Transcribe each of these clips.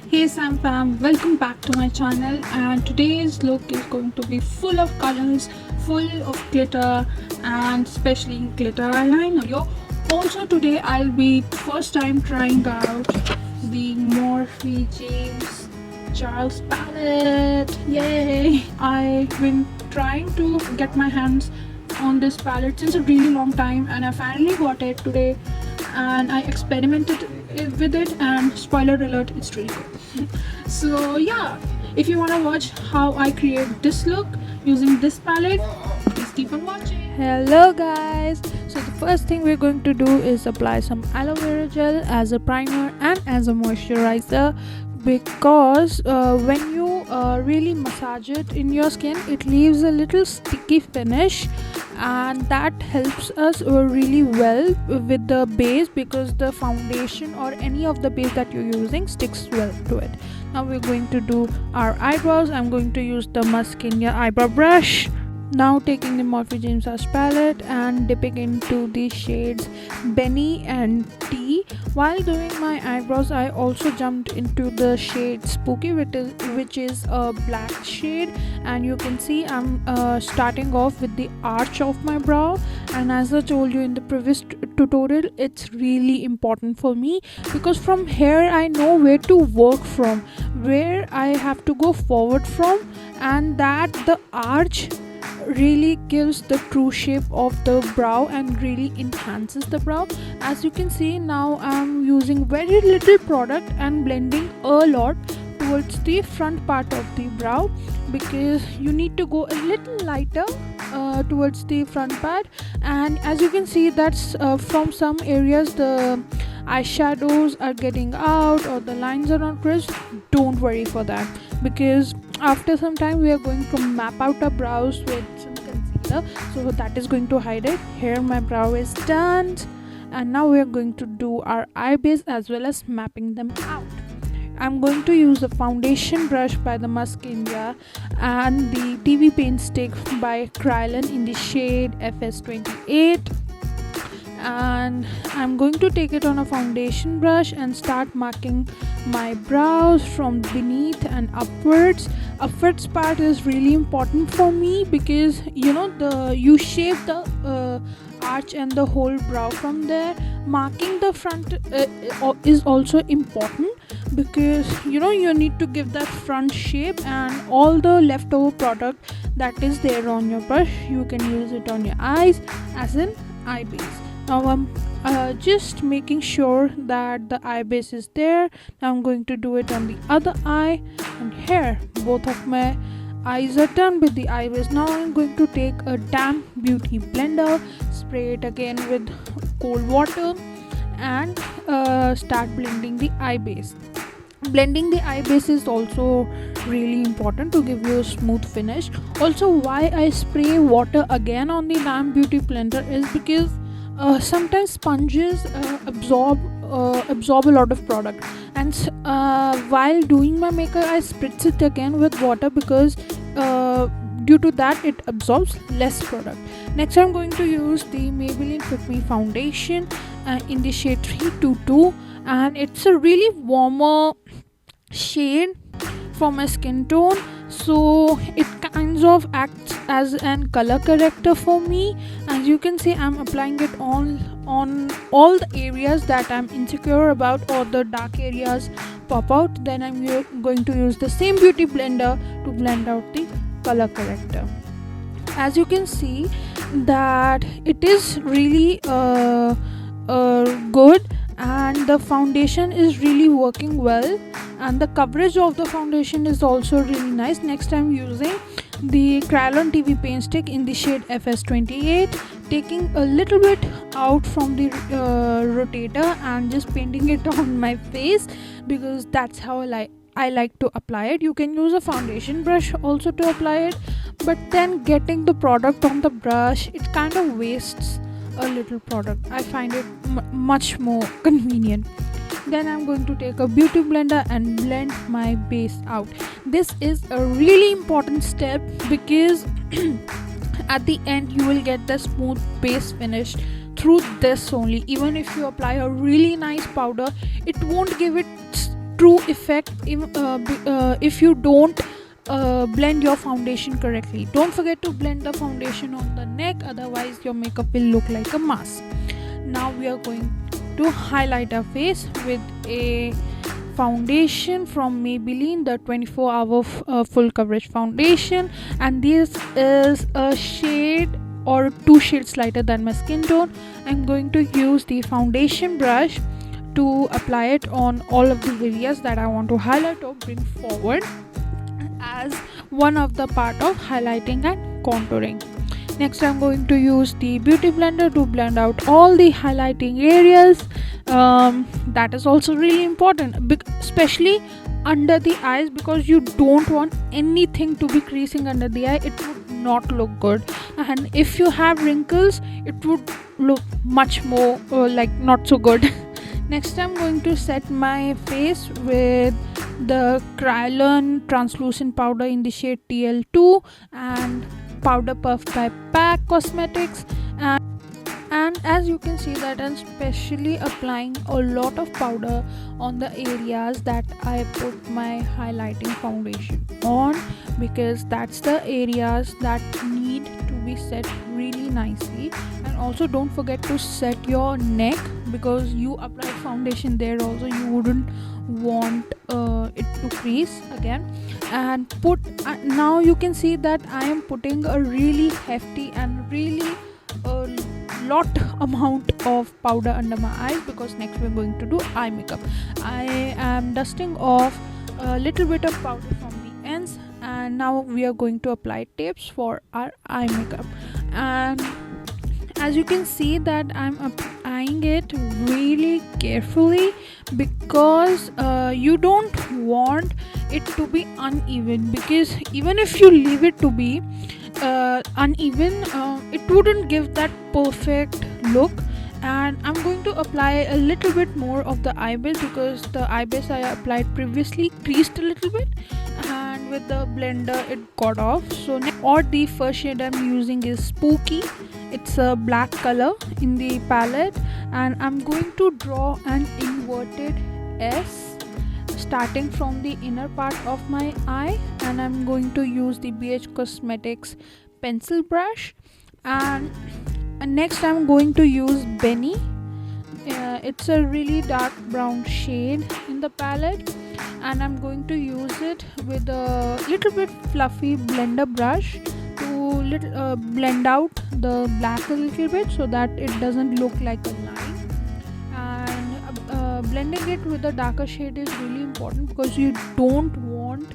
Hey SAMFAM, welcome back to my channel, and today's look is going to be full of colors, full of glitter, and especially glitter eyeliner. Also today I'll be first time trying out the Morphe James Charles palette. Yay! I've been trying to get my hands on this palette since a really long time, and I finally got it today, and I experimented with it, and spoiler alert, it's really good. So yeah, if you want to watch how I create this look using this palette, please keep on watching. Hello guys, so the first thing we're going to do is apply some aloe vera gel as a primer and as a moisturizer, because when you really massage it in your skin, it leaves a little sticky finish, and that helps us really well with the base, because the foundation or any of the base that you're using sticks well to it. Now we're going to do our eyebrows. I'm going to use the Mascara eyebrow brush. Now taking the Morphe James palette and dipping into the shades Benny and T. While doing my eyebrows, I also jumped into the shade Spooky, which is a black shade, and you can see I'm starting off with the arch of my brow. And as I told you in the previous tutorial, it's really important for me, because from here I know where to work from, where I have to go forward from, and that the arch really gives the true shape of the brow and really enhances the brow. As you can see, now I'm using very little product and blending a lot towards the front part of the brow, because you need to go a little lighter towards the front part. And as you can see, that's from some areas the eyeshadows are getting out or the lines are not crisp. Don't worry for that, because after some time we are going to map out our brows with some concealer, so that is going to hide it. Here my brow is done, and now we are going to do our eye base as well as mapping them out. I'm going to use a foundation brush by the Mascara and the TV paint stick by Krylon in the shade FS28, and I'm going to take it on a foundation brush and start marking my brows from beneath and upwards. Upwards part is really important for me, because you shape the arch and the whole brow from there. Marking the front is also important, because you need to give that front shape, and all the leftover product that is there on your brush, you can use it on your eyes as an eye base. Now I'm just making sure that the eye base is there. Now I'm going to do it on the other eye, and here both of my eyes are done with the eye base. Now I'm going to take a damp beauty blender, spray it again with cold water, and start blending the eye base. Blending the eye base is also really important to give you a smooth finish. Also, why I spray water again on the damp beauty blender is because sometimes sponges absorb a lot of product, and while doing my makeup I spritz it again with water, because due to that it absorbs less product. Next I'm going to use the Maybelline Fit Me foundation in the shade 322, and it's a really warmer shade for my skin tone, so it kinds of acts as an color corrector for me. As you can see, I'm applying it on all the areas that I'm insecure about or the dark areas pop out. Then I'm going to use the same beauty blender to blend out the color corrector. As you can see that it is really good, and the foundation is really working well, and the coverage of the foundation is also really nice. Next I'm using the Krylon TV paint stick in the shade FS28, taking a little bit out from the rotator and just painting it on my face, because that's how I like to apply it. You can use a foundation brush also to apply it, but then getting the product on the brush, it kind of wastes a little product. I find it much more convenient. Then I'm going to take a beauty blender and blend my base out. This is a really important step, because at the end you will get the smooth base finish through this only. Even if you apply a really nice powder, it won't give it true effect if you don't blend your foundation correctly. Don't forget to blend the foundation on the neck, otherwise your makeup will look like a mask. Now we are going to highlight our face with a foundation from Maybelline, the 24-hour full coverage foundation, and this is a shade or 2 shades lighter than my skin tone. I'm going to use the foundation brush to apply it on all of the areas that I want to highlight or bring forward as one of the part of highlighting and contouring. Next, I'm going to use the beauty blender to blend out all the highlighting areas. That is also really important, especially under the eyes, because you don't want anything to be creasing under the eye. It would not look good, and if you have wrinkles, it would look much more like not so good. Next, I'm going to set my face with the Kryolan translucent powder in the shade TL2 and powder puff by PAC Cosmetics, and as you can see that I'm specially applying a lot of powder on the areas that I put my highlighting foundation on, because that's the areas that need to be set really nicely. And also don't forget to set your neck, because you applied foundation there also, you wouldn't want it to crease again. And put now you can see that I am putting a really hefty and really lot amount of powder under my eyes, because next we're going to do eye makeup. I am dusting off a little bit of powder from the ends, and now we are going to apply tips for our eye makeup. And as you can see that I'm applying it really carefully, because you don't want it to be uneven, because even if you leave it to be uneven, it wouldn't give that perfect look. And I'm going to apply a little bit more of the eye base, because the eye base I applied previously creased a little bit, and with the blender it got off. So or the first shade I'm using is Spooky. It's a black color in the palette, and I'm going to draw an inverted S starting from the inner part of my eye, and I'm going to use the BH Cosmetics pencil brush. And next I'm going to use Benny. It's a really dark brown shade in the palette, and I'm going to use it with a little bit fluffy blender brush to blend out the black a little bit, so that it doesn't look like a line. And blending it with a darker shade is really important, because you don't want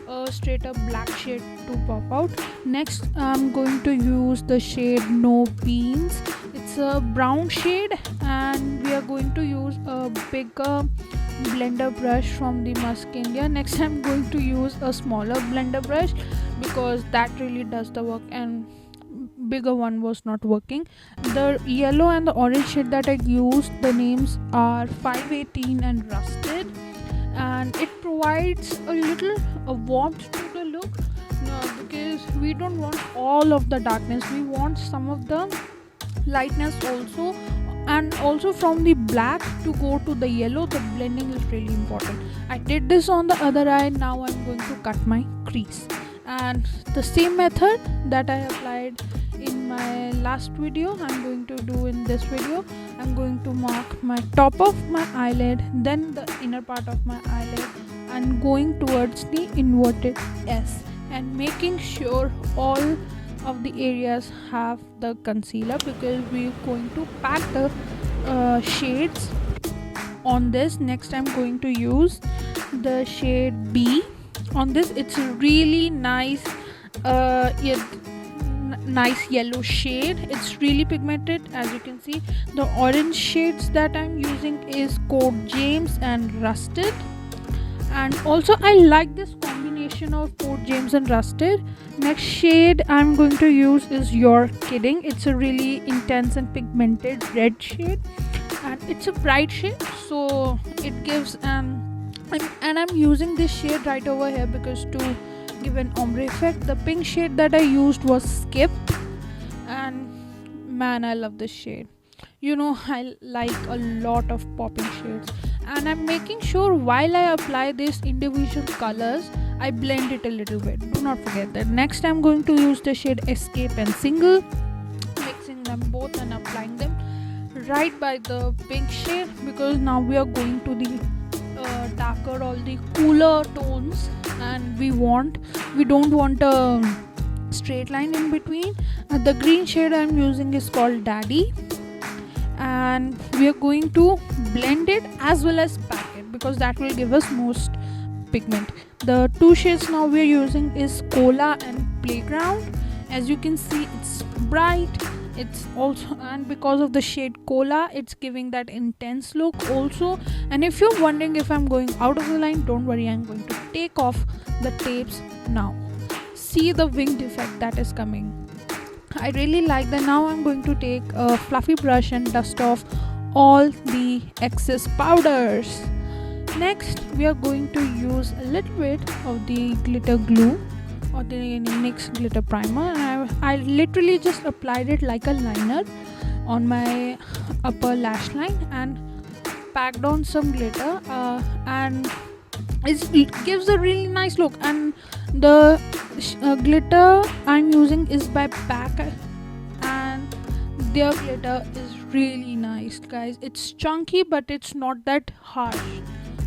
a straight up black shade to pop out. Next I'm going to use the shade No Beans. It's a brown shade, and we are going to use a bigger blender brush from the Musk India. Next I'm going to use a smaller blender brush, because that really does the work, and bigger one was not working. The yellow and the orange shade that I used, the names are 518 and Rusted, and it provides a little warmth to the look, because we don't want all of the darkness, we want some of the lightness also. And also from the black to go to the yellow, the blending is really important. I did this on the other eye. Now I'm going to cut my crease, and the same method that I applied in my last video I'm going to do in this video. I'm going to mark my top of my eyelid, then the inner part of my eyelid, and going towards the inverted S, and making sure all of the areas have the concealer, because we're going to pack the shades on this. Next I'm going to use the shade B on this. It's a really nice nice yellow shade. It's really pigmented, as you can see. The orange shades that I'm using is Code James and Rusted, and also I like this combination of Code James and Rusted. Next shade I'm going to use is You're Kidding. It's a really intense and pigmented red shade, and it's a bright shade, so it gives and I'm using this shade right over here because to give an ombre effect. The pink shade that I used was Skip, and man, I love this shade. You know, I like a lot of popping shades, and I'm making sure while I apply these individual colors I blend it a little bit. Do not forget that. Next I'm going to use the shade Escape and Single, mixing them both and applying them right by the pink shade, because now we are going to the darker or the cooler tones, and we don't want a straight line in between. The green shade I'm using is called Daddy, and we are going to blend it as well as pack it, because that will give us most pigment. The two shades now we are using is Cola and Playground. As you can see, it's bright, it's also, and because of the shade Cola, it's giving that intense look also. And if you're wondering if I'm going out of the line, don't worry, I'm going to take off the tapes now. See the winged effect that is coming. I really like that. Now I'm going to take a fluffy brush and dust off all the excess powders. Next we are going to use a little bit of the glitter glue or the NYX glitter primer. I literally just applied it like a liner on my upper lash line and packed on some glitter, and it gives a really nice look. And the glitter I'm using is by PAC, and their glitter is really nice, guys. It's chunky but it's not that harsh.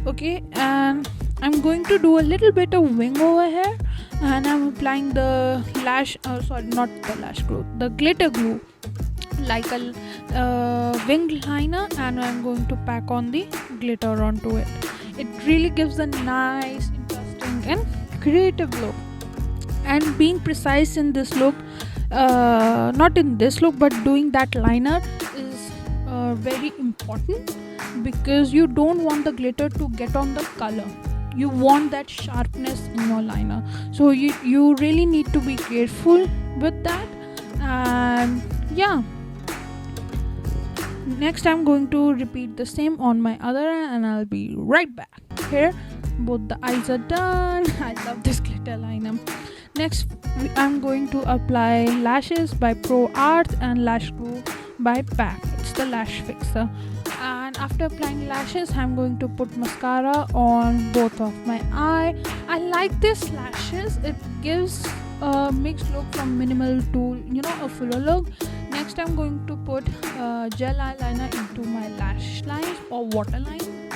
Okay, and I'm going to do a little bit of wing over here, and I'm applying the the glitter glue like a wing liner, and I'm going to pack on the glitter onto it. It really gives a nice, interesting and creative look. And being precise in this look, not in this look but doing that liner is very important, because you don't want the glitter to get on the color. You want that sharpness in your liner, so you really need to be careful with that. And yeah, next I'm going to repeat the same on my other end, and I'll be right back. Here both the eyes are done. I love this glitter liner. Next I'm going to apply lashes by Pro Art and lash glue by PAC. It's the lash fixer. And after applying lashes, I'm going to put mascara on both of my eye. I like this lashes. It gives a mixed look from minimal to a fuller look. Next I'm going to put gel eyeliner into my lash lines or waterline.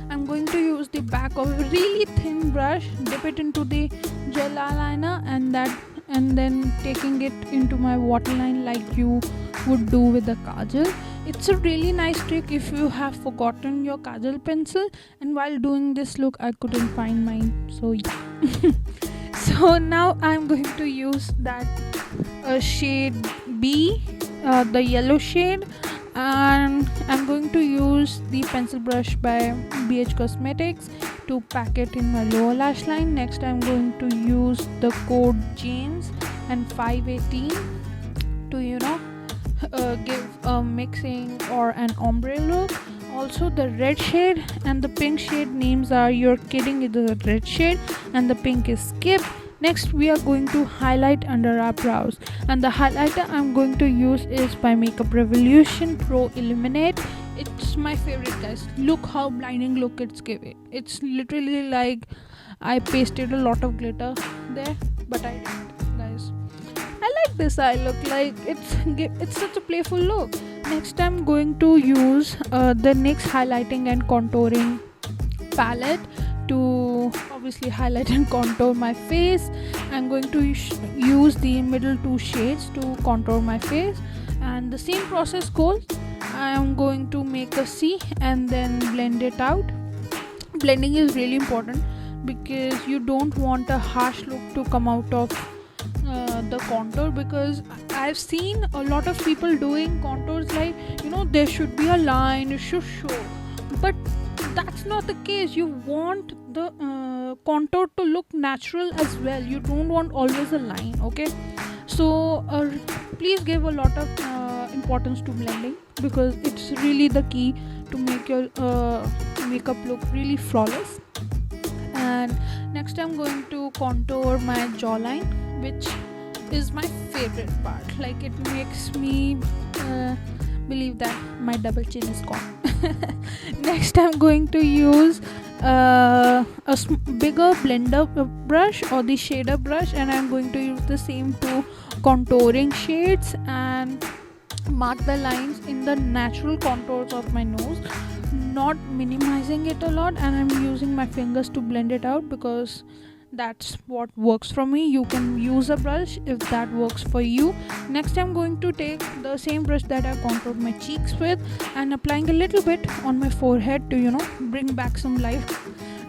I'm going to use the back of a really thin brush, dip it into the gel eyeliner, and then taking it into my waterline like you would do with the kajal. It's a really nice trick if you have forgotten your kajal pencil, and while doing this look I couldn't find mine, so yeah. So now I'm going to use that shade B, the yellow shade, and I'm going to use the pencil brush by BH Cosmetics to pack it in my lower lash line. Next I'm going to use the code James and 518 to give a mixing or an ombre look. Also the red shade and the pink shade names are You're Kidding is the red shade, and the pink is Skip. Next we are going to highlight under our brows, and the highlighter I'm going to use is by Makeup Revolution Pro Illuminate. It's my favorite, guys. Look how blinding look it's giving. It's literally like I pasted a lot of glitter there, but I didn't, guys. I like this eye look, like it's such a playful look. Next I'm going to use the NYX highlighting and contouring palette to obviously highlight and contour my face. I'm going to use the middle two shades to contour my face, and the same process goes. I'm going to make a C and then blend it out. Blending is really important because you don't want a harsh look to come out of the contour, because I've seen a lot of people doing contours like there should be a line, it should show, but that's not the case. You want the contour to look natural as well. You don't want always a line, okay? So please give a lot of importance to blending, because it's really the key to make your makeup look really flawless. And next I'm going to contour my jawline, which is my favorite part. Like it makes me believe that my double chin is gone. Next I'm going to use bigger blender brush or the shader brush, and I'm going to use the same two contouring shades and mark the lines in the natural contours of my nose, not minimizing it a lot, and I'm using my fingers to blend it out because that's what works for me. You can use a brush if that works for you. Next I'm going to take the same brush that I contoured my cheeks with and applying a little bit on my forehead to bring back some life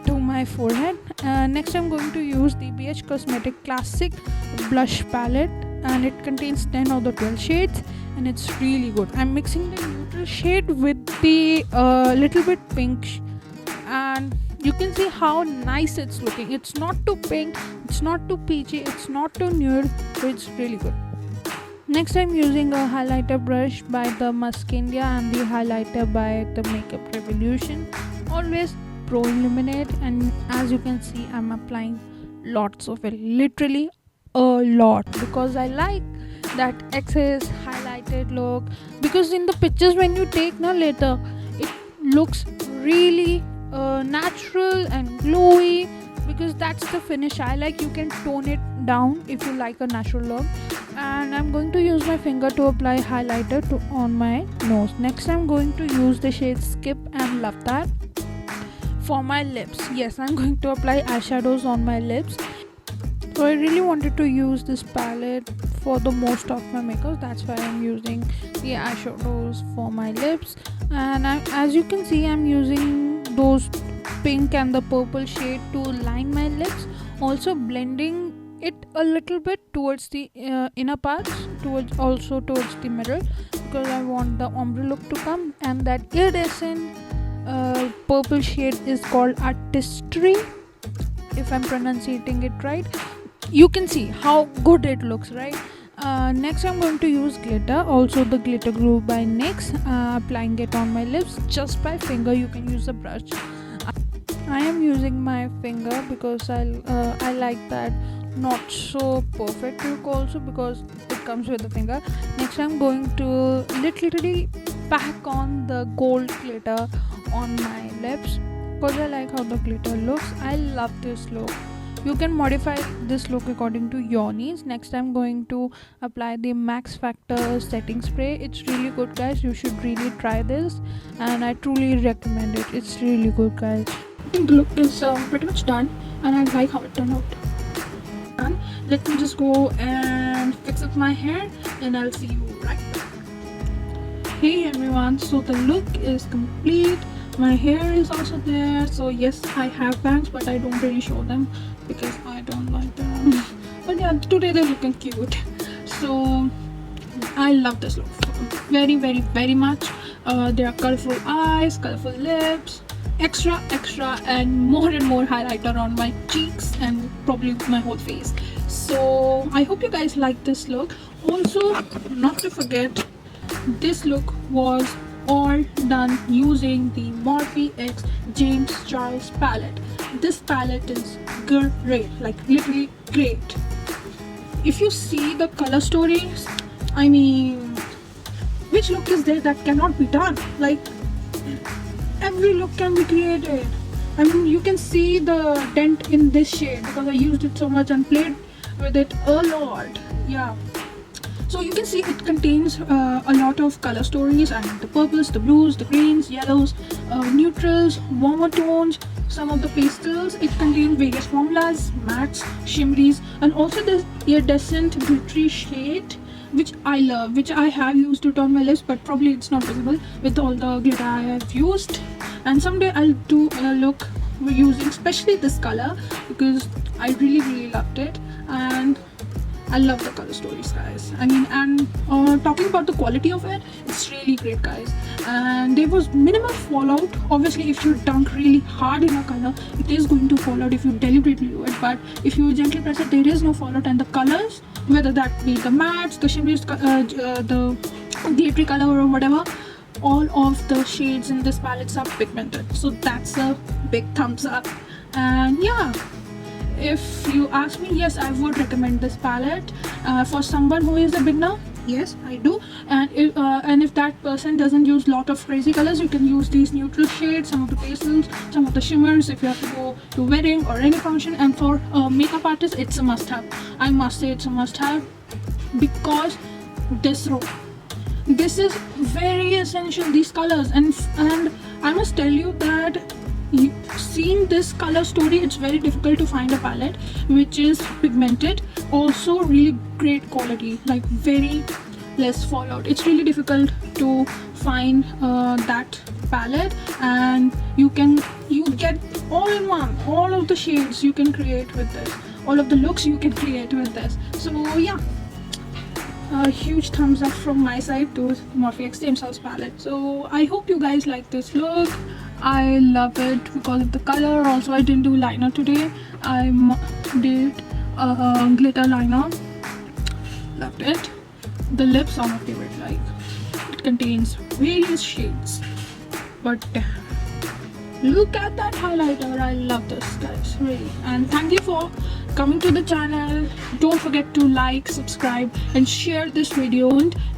to my forehead. Next I'm going to use the BH Cosmetic Classic blush palette, and it contains 10 of the 12 shades, and it's really good. I'm mixing the neutral shade with the little bit pink and you can see how nice it's looking. It's not too pink, it's not too peachy, it's not too nude, so it's really good. Next I'm using a highlighter brush by the Musk India and the highlighter by the Makeup Revolution, always Pro Illuminate, and as you can see I'm applying lots of it, literally a lot, because I like that excess highlighted look, because in the pictures when you take later it looks really natural and glowy, because that's the finish I like. You can tone it down if you like a natural look. And I'm going to use my finger to apply highlighter on my nose. Next I'm going to use the shade Skip and Love That for my lips. Yes, I'm going to apply eyeshadows on my lips. So I really wanted to use this palette for the most of my makeup, that's why I'm using the eyeshadows for my lips. And as you can see, I'm using those pink and the purple shade to line my lips, also blending it a little bit towards the inner parts, towards the middle, because I want the ombre look to come. And that iridescent purple shade is called Artistry, if I'm pronouncing it right. You can see how good it looks, right? Next I'm going to use glitter, also the glitter glue by NYX, applying it on my lips just by finger. You can use a brush. I am using my finger because I like that not so perfect look also, because it comes with the finger. Next I'm going to literally pack on the gold glitter on my lips because I like how the glitter looks. I love this look. You can modify this look according to your needs. Next I'm going to apply the Max Factor setting spray. It's really good, guys. You should really try this and I truly recommend it. It's really good, guys. I think the look is pretty much done and I like how it turned out. And let me just go and fix up my hair and I'll see you right back. Hey everyone, so the look is complete. My hair is also there. So yes, I have bangs but I don't really show them because I don't like them. But yeah, today they're looking cute. So I love this look very, very, very much. There are colorful eyes, colorful lips, extra and more highlighter on my cheeks and probably my whole face. So I hope you guys like this look. Also, not to forget, this look was all done using the Morphe X James Charles palette. This palette is great, like literally great. If you see the color stories, I mean, which look is there that cannot be done? Like, every look can be created. I mean, you can see the dent in this shade because I used it so much and played with it a lot. Yeah. So you can see it contains a lot of color stories, and the purples, the blues, the greens, yellows, neutrals, warmer tones, some of the pastels. It contains various formulas, mattes, shimmeries, and also this iridescent glittery shade, which I love, which I have used it on my lips, but probably it's not visible with all the glitter I have used. And someday I'll do a look using especially this color because I really loved it, and I love the color stories, guys. I mean, and talking about the quality of it, it's really great, guys. And there was minimal fallout. Obviously, if you dunk really hard in a color, it is going to fall out if you deliberately do it. But if you gently press it, there is no fallout. And the colors, whether that be the mattes, the shimmeries, the glittery color or whatever, all of the shades in this palette are pigmented. So that's a big thumbs up. And yeah, if you ask me, yes, I would recommend this palette for someone who is a beginner. Yes, I do. And if that person doesn't use lot of crazy colors, you can use these neutral shades, some of the pastels, some of the shimmers if you have to go to wedding or any function. And for makeup artists, it's a must-have. I must say it's a must-have because this row, this is very essential. These colors, and I must tell you that seeing this color story, it's very difficult to find a palette which is pigmented, also really great quality, like very less fallout. It's really difficult to find that palette, and you get all in one, all of the shades you can create with this, all of the looks you can create with this. So yeah, a huge thumbs up from my side to Morphe X James House palette. So I hope you guys like this look. I love it because of the color. Also, I didn't do liner today. I did a glitter liner. Loved it. The lips are my favorite. Like, it contains various shades, but look at that highlighter. I love this, guys, really. And thank you for coming to the channel. Don't forget to like, subscribe and share this video,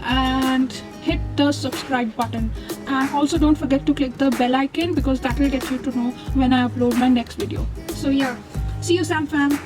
and hit the subscribe button. And also don't forget to click the bell icon because that will get you to know when I upload my next video. So yeah, see you, SAMFAM.